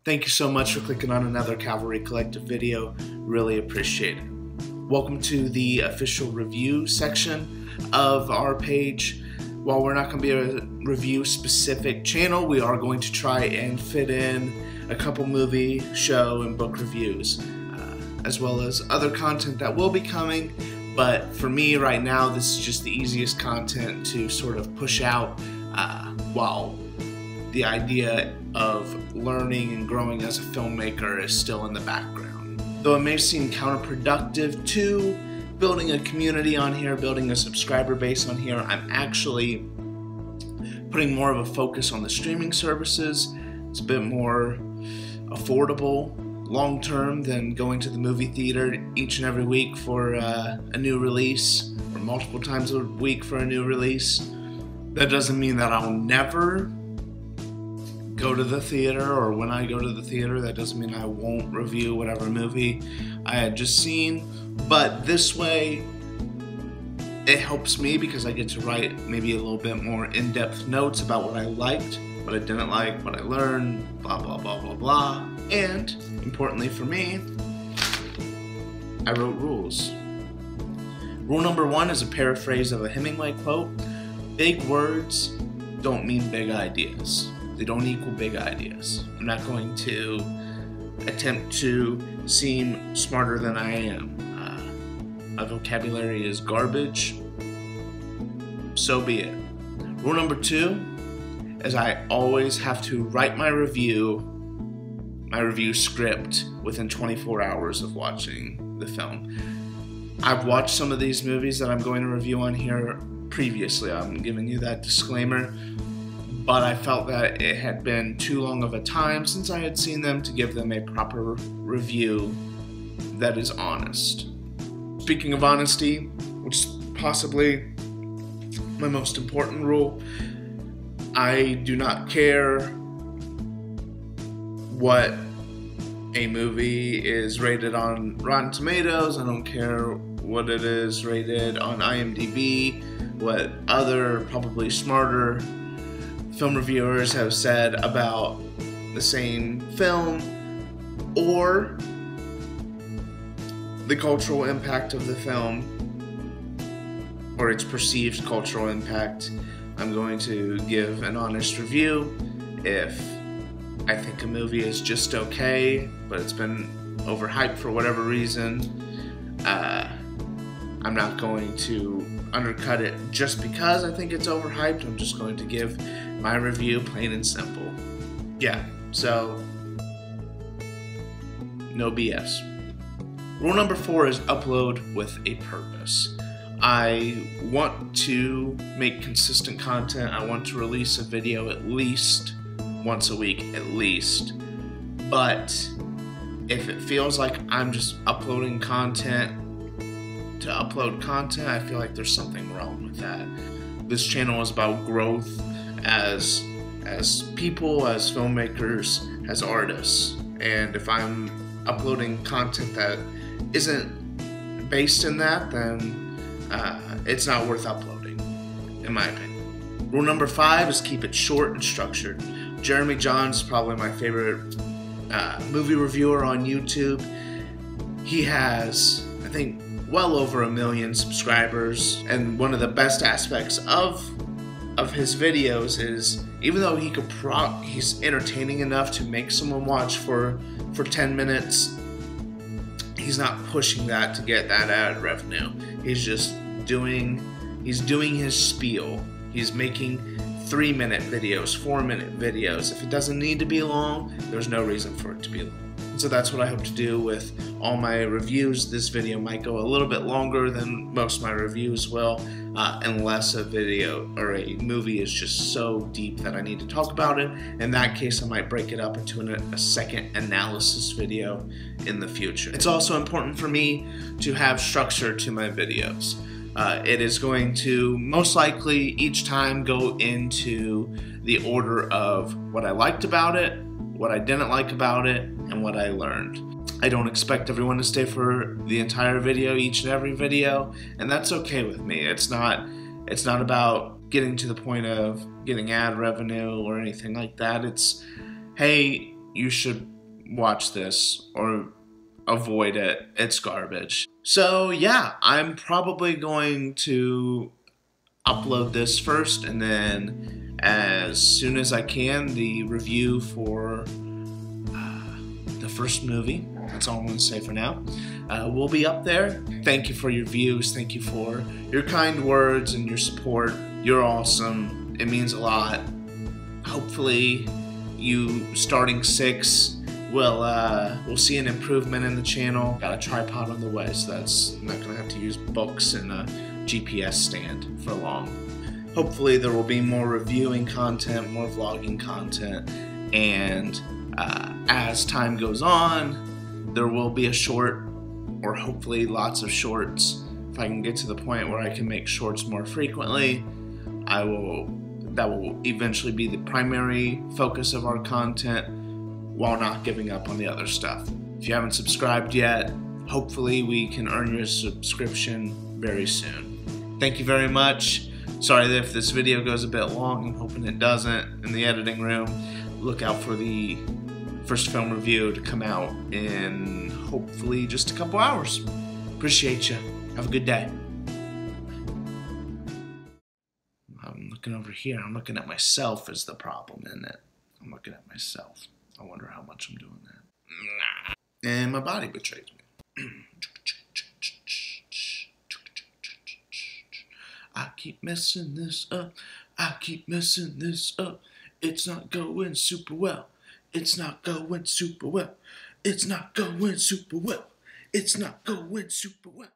Thank you so much for clicking on another Cavalry Collective video. Really appreciate it. Welcome to the official review section of our page. While we're not going to be a review-specific channel, we are going to try and fit in a couple movie, show, and book reviews, as well as other content that will be coming. But for me right now, this is just the easiest content to sort of push out while the idea of learning and growing as a filmmaker is still in the background. Though it may seem counterproductive to building a community on here, building a subscriber base on here, I'm actually putting more of a focus on the streaming services. It's a bit more affordable long-term than going to the movie theater each and every week for a new release, or multiple times a week for a new release. That doesn't mean that I'll never go to the theater, or when I go to the theater, that doesn't mean I won't review whatever movie I had just seen. But this way, it helps me because I get to write maybe a little bit more in-depth notes about what I liked, what I didn't like, what I learned, blah, blah, blah, blah, blah. And, importantly for me, I wrote rules. Rule number 1 is a paraphrase of a Hemingway quote. Big words don't mean big ideas. They don't equal big ideas. I'm not going to attempt to seem smarter than I am. My vocabulary is garbage. So be it. Rule number 2 is I always have to write my review script within 24 hours of watching the film. I've watched some of these movies that I'm going to review on here previously. I'm giving you that disclaimer. But I felt that it had been too long of a time since I had seen them to give them a proper review that is honest. Speaking of honesty, which is possibly my most important rule, I do not care what a movie is rated on Rotten Tomatoes. I don't care what it is rated on IMDb, what other probably smarter film reviewers have said about the same film, or the cultural impact of the film, or its perceived cultural impact. I'm going to give an honest review. If I think a movie is just okay, but it's been overhyped for whatever reason, I'm not going to undercut it just because I think it's overhyped. I'm just going to give my review plain and simple. Yeah, so no BS. Rule number 4 is upload with a purpose. I want to make consistent content. I want to release a video at least once a week, at least. But if it feels like I'm just uploading content to upload content, I feel like there's something wrong with that. This channel is about growth as people, as filmmakers, as artists. And if I'm uploading content that isn't based in that, then it's not worth uploading, in my opinion. Rule number 5 is keep it short and structured. Jeremy Johns is probably my favorite movie reviewer on YouTube. He has, I think, well over 1 million subscribers, and one of the best aspects of his videos is, even though he's entertaining enough to make someone watch for 10 minutes, he's not pushing that to get that ad revenue. He's just doing his spiel. He's making 3-minute videos, 4-minute videos. If it doesn't need to be long, there's no reason for it to be long. And so that's what I hope to do with all my reviews. This video might go a little bit longer than most of my reviews will, unless a video or a movie is just so deep that I need to talk about it. In that case, I might break it up into a second analysis video in the future. It's also important for me to have structure to my videos. It is going to most likely each time go into the order of what I liked about it, what I didn't like about it, and what I learned. I don't expect everyone to stay for the entire video, each and every video, and that's okay with me. It's not about getting to the point of getting ad revenue or anything like that. It's, hey, you should watch this or avoid it. It's garbage. So yeah, I'm probably going to upload this first, and then as soon as I can, the review for the first movie. That's all I'm going to say for now. Will be up there. Thank you for your views. Thank you for your kind words and your support. You're awesome. It means a lot. Hopefully, you starting 6 we'll see an improvement in the channel. Got a tripod on the way, so I'm not gonna have to use books and a GPS stand for long. Hopefully there will be more reviewing content, more vlogging content, and as time goes on, there will be a short, or hopefully lots of shorts. If I can get to the point where I can make shorts more frequently, that will eventually be the primary focus of our content, while not giving up on the other stuff. If you haven't subscribed yet, hopefully we can earn your subscription very soon. Thank you very much. Sorry that if this video goes a bit long. I'm hoping it doesn't. In the editing room, look out for the first film review to come out in hopefully just a couple hours. Appreciate you. Have a good day. I'm looking over here. I'm looking at myself is the problem, isn't it? I'm looking at myself. I wonder how much I'm doing that. And my body betrays me. I keep messing this up. I keep messing this up. It's not going super well. It's not going super well. It's not going super well. It's not going super well.